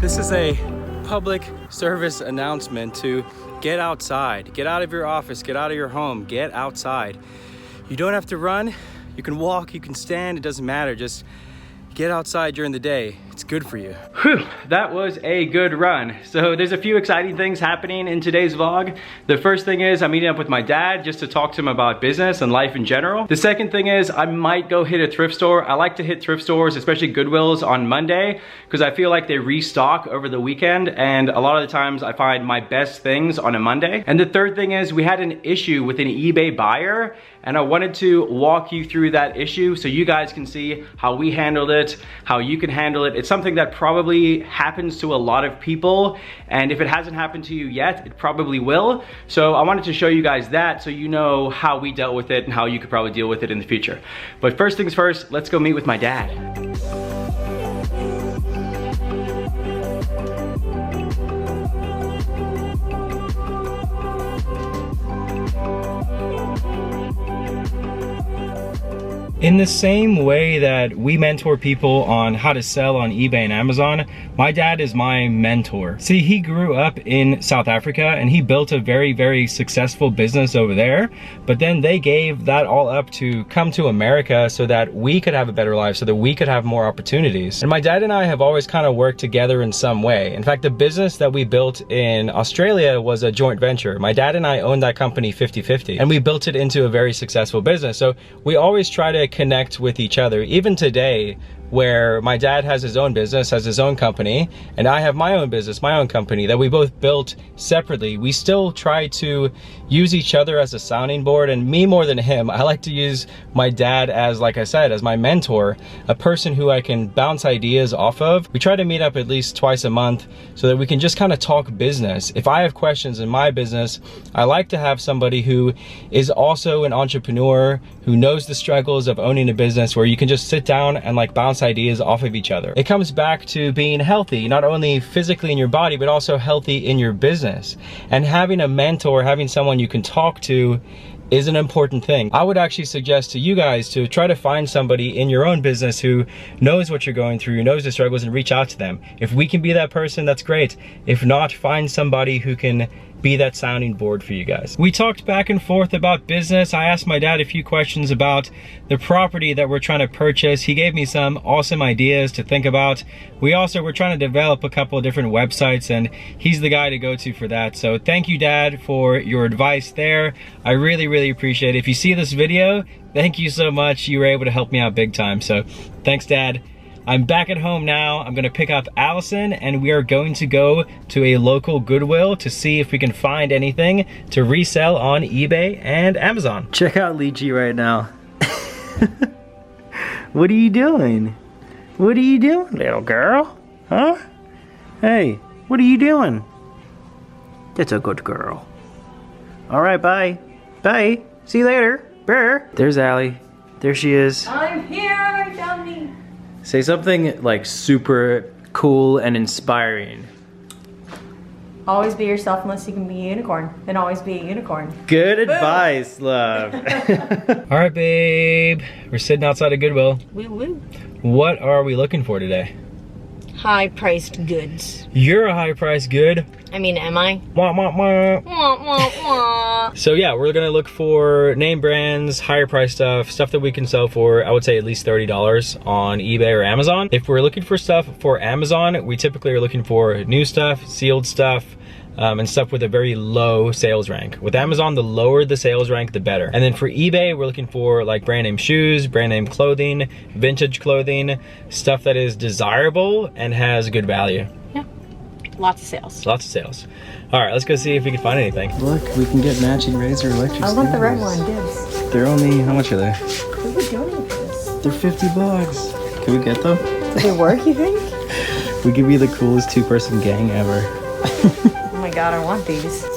This is a public service announcement to get outside. Get out of your office, get out of your home, get outside. You don't have to run, you can walk, you can stand, it doesn't matter. Just get outside during the day. It's good for you. Whew, that was a good run. So there's a few exciting things happening in today's vlog. The first thing is I'm meeting up with my dad just to talk to him about business and life in general. The second thing is I might go hit a thrift store. I like to hit thrift stores, especially Goodwills, on Monday because I feel like they restock over the weekend, and a lot of the times I find my best things on a Monday. And the third thing is we had an issue with an eBay buyer, and I wanted to walk you through that issue so you guys can see how we handled it, how you can handle it. It's something that probably happens to a lot of people, and if it hasn't happened to you yet, it probably will. So I wanted to show you guys that so you know how we dealt with it and how you could probably deal with it in the future. But first things first, let's go meet with my dad. In the same way that we mentor people on how to sell on eBay and Amazon, my dad is my mentor. See, he grew up in South Africa and he built a very, very successful business over there, but then they gave that all up to come to America so that we could have a better life, so that we could have more opportunities. And my dad and I have always kind of worked together in some way. In fact, the business that we built in Australia was a joint venture. My dad and I owned that company 50-50, and we built it into a very successful business. So we always try to connect with each other. Even today, where my dad has his own business, has his own company, and I have my own business, my own company that we both built separately, we still try to use each other as a sounding board. And me more than him, I like to use my dad as, like I said, as my mentor, a person who I can bounce ideas off of. We try to meet up at least twice a month so that we can just kind of talk business. If I have questions in my business, I like to have somebody who is also an entrepreneur, who knows the struggles of owning a business, where you can just sit down and like bounce ideas off of each other. It comes back to being healthy, not only physically in your body, but also healthy in your business. And having a mentor, having someone you can talk to, is an important thing. I would actually suggest to you guys to try to find somebody in your own business who knows what you're going through, who knows the struggles, and reach out to them. If we can be that person, that's great. If not, find somebody who can be that sounding board for you guys. We talked back and forth about business. I asked my dad a few questions about the property that we're trying to purchase. He gave me some awesome ideas to think about. We also were trying to develop a couple of different websites, and he's the guy to go to for that. So thank you, Dad, for your advice there. I really, really appreciate it. If you see this video, thank you so much. You were able to help me out big time. So thanks, Dad. I'm back at home now. I'm gonna pick up Allison, and we are going to go to a local Goodwill to see if we can find anything to resell on eBay and Amazon. Check out Lychee right now. What are you doing? What are you doing, little girl? Huh? Hey, what are you doing? That's a good girl. All right, bye. Bye. See you later. Brr. There's Allie. There she is. I'm here, dummy. Say something like super cool and inspiring. Always be yourself unless you can be a unicorn. Then always be a unicorn. Good advice, love. All right, babe. We're sitting outside of Goodwill. Woo woo. What are we looking for today? High-priced goods. You're a high-priced good. I mean, am I? Wah, wah, wah. Wah, wah, wah. So yeah, we're gonna look for name brands, higher price stuff that we can sell for, I would say, at least $30 on eBay or Amazon. If we're looking for stuff for Amazon, we typically are looking for new stuff, sealed stuff, and stuff with a very low sales rank. With Amazon, the lower the sales rank, the better. And then for eBay, we're looking for like brand name shoes, brand name clothing, vintage clothing, stuff that is desirable and has good value. Yeah, lots of sales. Lots of sales. All right, let's go see if we can find anything. Look, we can get matching razor electric I want the red one, dibs. They're only, how much are they? What are we doing for this? They're 50 bucks. Can we get them? Do they work, you think? We could be the coolest two-person gang ever. Oh my god, I want these.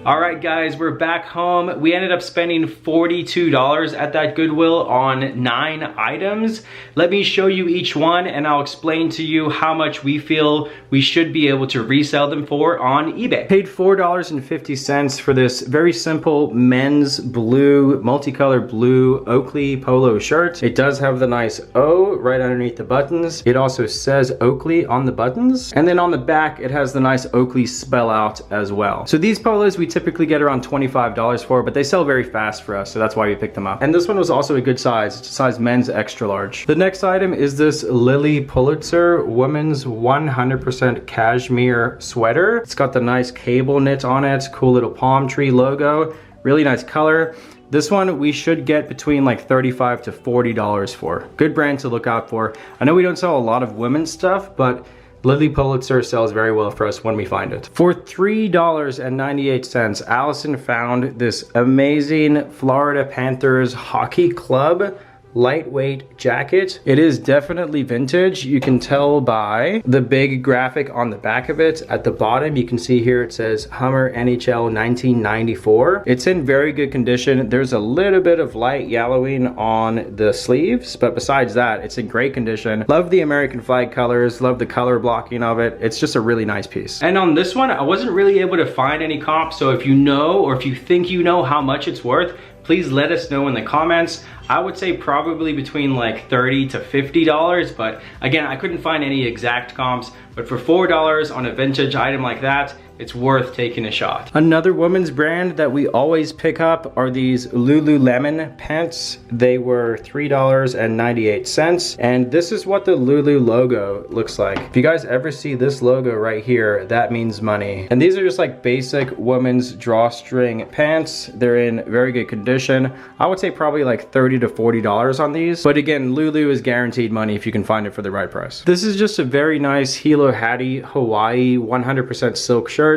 All right, guys, we're back home. We ended up spending $42 at that Goodwill on 9 items. Let me show you each one and I'll explain to you how much we feel we should be able to resell them for on eBay. Paid $4.50 for this very simple men's blue, multicolored blue Oakley polo shirt. It does have the nice O right underneath the buttons. It also says Oakley on the buttons. And then on the back, it has the nice Oakley spell out as well. So these polos we typically get around $25 for, but they sell very fast for us, so that's why we picked them up. And this one was also a good size. It's a size men's extra large. The next item is this Lilly Pulitzer women's 100% cashmere sweater. It's got the nice cable knit on it, cool little palm tree logo, really nice color. This one we should get between like $35 to $40 for. Good brand to look out for. I know we don't sell a lot of women's stuff, but Lilly Pulitzer sells very well for us when we find it. For $3.98, Allison found this amazing Florida Panthers Hockey Club lightweight jacket. It is definitely vintage. You can tell by the big graphic on the back of it. At the bottom, you can see here it says Hummer NHL 1994. It's in very good condition. There's a little bit of light yellowing on the sleeves, but besides that, it's in great condition. Love the American flag colors, love the color blocking of it. It's just a really nice piece. And on this one, I wasn't really able to find any comps, so if you know or if you think you know how much it's worth, please let us know in the comments. I would say probably between like $30 to $50, but again, I couldn't find any exact comps, but for $4 on a vintage item like that, it's worth taking a shot. Another women's brand that we always pick up are these Lululemon pants. They were $3.98, and this is what the Lulu logo looks like. If you guys ever see this logo right here, that means money. And these are just like basic women's drawstring pants. They're in very good condition. I would say probably like $30 to $40 on these, but again, Lulu is guaranteed money if you can find it for the right price. This is just a very nice Hilo Hattie Hawaii 100% silk shirt.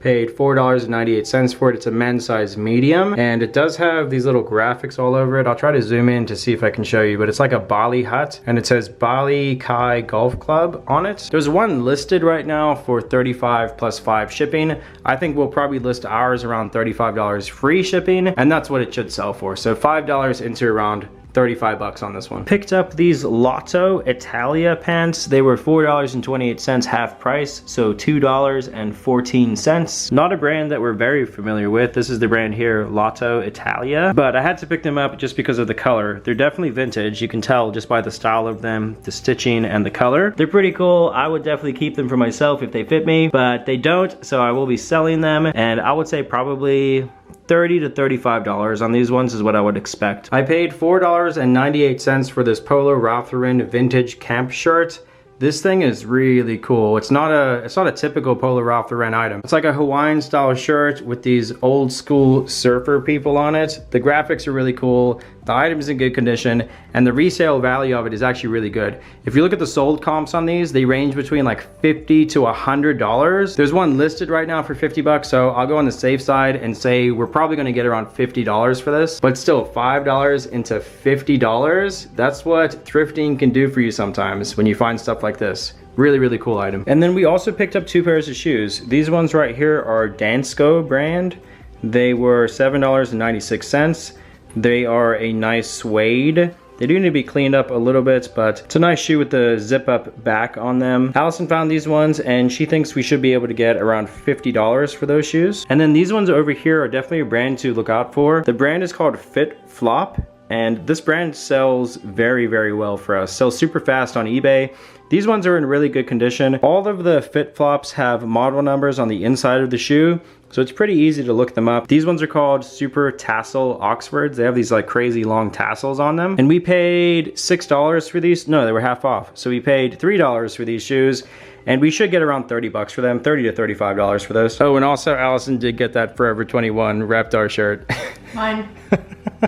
Paid $4.98 for it. It's a men's size medium, and it does have these little graphics all over it. I'll try to zoom in to see if I can show you, but it's like a Bali hut, and it says Bali Kai Golf Club on it. There's one listed right now for $35 plus 5 shipping. I think we'll probably list ours around $35 free shipping, and that's what it should sell for. So $5 into around 35 bucks on this one. Picked up these Lotto Italia pants. They were $4.28 half price, so $2.14. Not a brand that we're very familiar with. This is the brand here, Lotto Italia, but I had to pick them up just because of the color. They're definitely vintage. You can tell just by the style of them, the stitching and the color. They're pretty cool. I would definitely keep them for myself if they fit me, but they don't, so I will be selling them, and I would say probably $30 to $35 on these ones is what I would expect. I paid $4.98 for this Polo Ralph Lauren vintage camp shirt. This thing is really cool. It's not a typical Polo Ralph Lauren item. It's like a Hawaiian style shirt with these old school surfer people on it. The graphics are really cool. The item's in good condition, and the resale value of it is actually really good. If you look at the sold comps on these, they range between like $50 to $100. There's one listed right now for 50 bucks, so I'll go on the safe side and say we're probably gonna get around $50 for this, but still $5 into $50, that's what thrifting can do for you sometimes when you find stuff like this. Really, really cool item. And then we also picked up 2 pairs of shoes. These ones right here are Dansko brand. They were $7.96. They are a nice suede. They do need to be cleaned up a little bit, but it's a nice shoe with the zip up back on them. Allison found these ones, and she thinks we should be able to get around $50 for those shoes. And then these ones over here are definitely a brand to look out for. The brand is called Fit Flop, and this brand sells very, very well for us. Sells super fast on eBay. These ones are in really good condition. All of the Fit Flops have model numbers on the inside of the shoe, so it's pretty easy to look them up. These ones are called Super Tassel Oxfords. They have these like crazy long tassels on them. And we paid $6 for these. No, they were half off. So we paid $3 for these shoes, and we should get around 30 bucks for them, $30 to $35 for those. Oh, and also Allison did get that Forever 21 Reptar shirt. Mine.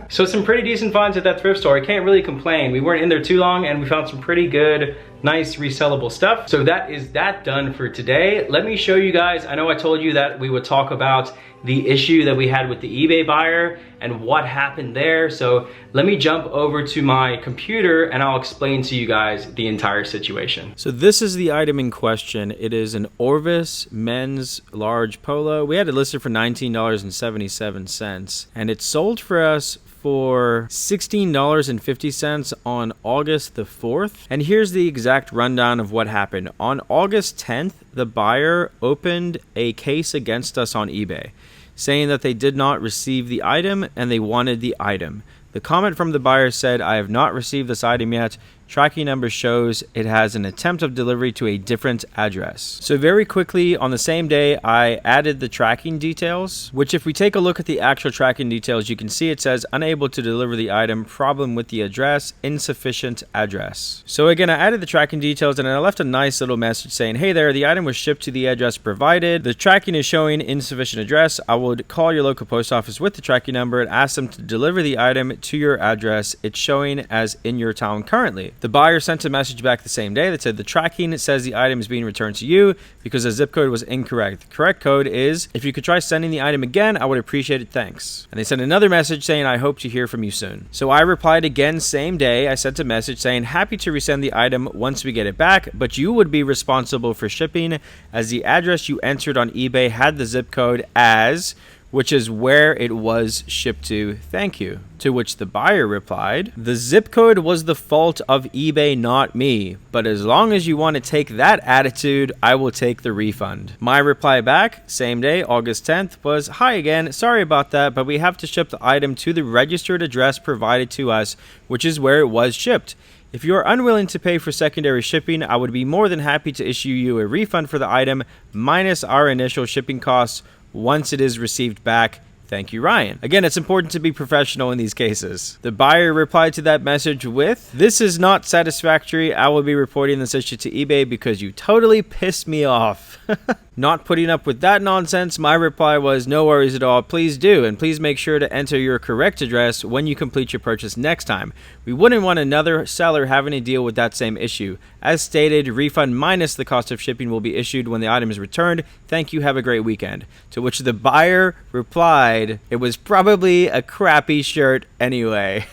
So some pretty decent finds at that thrift store. I can't really complain. We weren't in there too long, and we found some pretty good nice resellable stuff. So that is that done for today. Let me show you guys, I know I told you that we would talk about the issue that we had with the eBay buyer and what happened there. So let me jump over to my computer and I'll explain to you guys the entire situation. So this is the item in question. It is an Orvis men's large polo. We had it listed for $19.77 and it sold for us for $16.50 on August the 4th. And here's the exact rundown of what happened. On August 10th, the buyer opened a case against us on eBay, saying that they did not receive the item and they wanted the item. The comment from the buyer said, "I have not received this item yet. Tracking number shows it has an attempt of delivery to a different address." So very quickly on the same day, I added the tracking details, which if we take a look at the actual tracking details, you can see it says unable to deliver the item, problem with the address, insufficient address. So again, I added the tracking details and I left a nice little message saying, "Hey there, the item was shipped to the address provided. The tracking is showing insufficient address. I would call your local post office with the tracking number and ask them to deliver the item to your address. It's showing as in your town currently." The buyer sent a message back the same day that said the tracking says the item is being returned to you because the zip code was incorrect. The correct code is, if you could try sending the item again, I would appreciate it, thanks. And they sent another message saying, I hope to hear from you soon. So I replied again same day. I sent a message saying, happy to resend the item once we get it back, but you would be responsible for shipping as the address you entered on eBay had the zip code as, which is where it was shipped to. Thank you. To which the buyer replied, the zip code was the fault of eBay, not me. But as long as you want to take that attitude, I will take the refund. My reply back, same day, August 10th, was, hi again, sorry about that, but we have to ship the item to the registered address provided to us, which is where it was shipped. If you are unwilling to pay for secondary shipping, I would be more than happy to issue you a refund for the item minus our initial shipping costs once it is received back. Thank you, Ryan. Again, it's important to be professional in these cases. The buyer replied to that message with, this is not satisfactory. I will be reporting this issue to eBay because you totally pissed me off. Not putting up with that nonsense, my reply was, no worries at all. Please do, and please make sure to enter your correct address when you complete your purchase next time. We wouldn't want another seller having to deal with that same issue. As stated, refund minus the cost of shipping will be issued when the item is returned. Thank you, have a great weekend. To which the buyer replied, it was probably a crappy shirt anyway.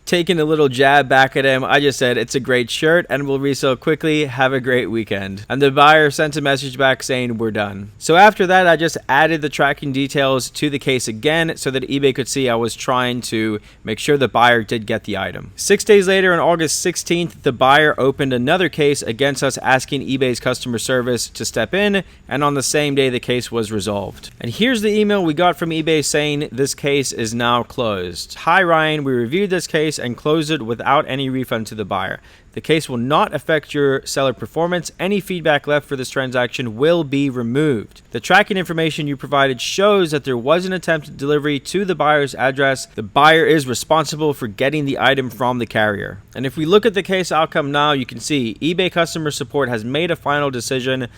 Taking a little jab back at him, I just said, it's a great shirt and will resell quickly. Have a great weekend. And the buyer sent a message back saying, we're done. So after that, I just added the tracking details to the case again so that eBay could see I was trying to make sure the buyer did get the item. 6 days later, on August 16th, the buyer opened another case against us asking eBay's customer service to step in, and on the same day, the case was resolved. And here's the email we got from eBay saying this case is now closed. Hi Ryan, we reviewed this case and closed it without any refund to the buyer. The case will not affect your seller performance. Any feedback left for this transaction will be removed. The tracking information you provided shows that there was an attempted delivery to the buyer's address. The buyer is responsible for getting the item from the carrier. And if we look at the case outcome now, you can see eBay customer support has made a final decision.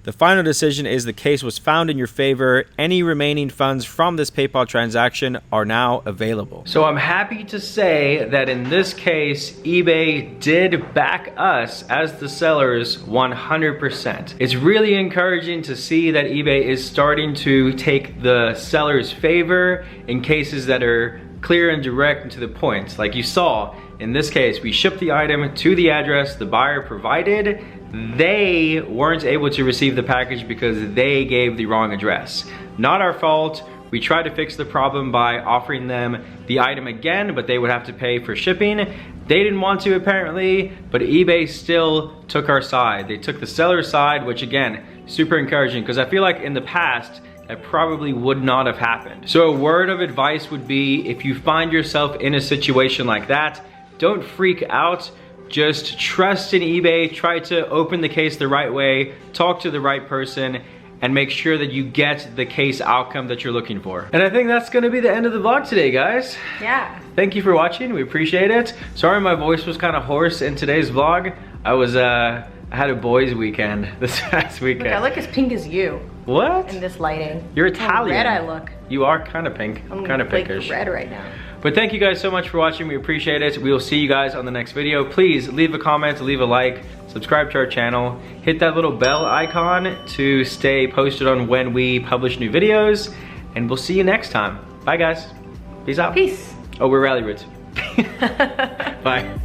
The final decision is the case was found in your favor. Any remaining funds from this PayPal transaction are now available. So I'm happy to say that in this case, eBay did back us as the sellers 100%. It's really encouraging to see that eBay is starting to take the seller's favor in cases that are clear and direct and to the point. Like you saw, in this case, we shipped the item to the address the buyer provided. They weren't able to receive the package because they gave the wrong address. Not our fault. We tried to fix the problem by offering them the item again, but they would have to pay for shipping. They didn't want to apparently, but eBay still took our side. They took the seller's side, which again, super encouraging because I feel like in the past, that probably would not have happened. So a word of advice would be, if you find yourself in a situation like that, don't freak out. Just trust in eBay, try to open the case the right way, talk to the right person, and make sure that you get the case outcome that you're looking for. And I think that's gonna be the end of the vlog today, guys. Yeah. Thank you for watching, we appreciate it. Sorry my voice was kind of hoarse in today's vlog. I had a boys weekend this past weekend. Look, I look as pink as you. What? In this lighting. You're Italian. How red I look. You are kind of pink, I'm kind of like pinkish. red right now. But thank you guys so much for watching. We appreciate it. We will see you guys on the next video. Please leave a comment, leave a like, subscribe to our channel, hit that little bell icon to stay posted on when we publish new videos, and we'll see you next time. Bye guys. Peace out. Peace. Oh, we're Rally Roots. Bye.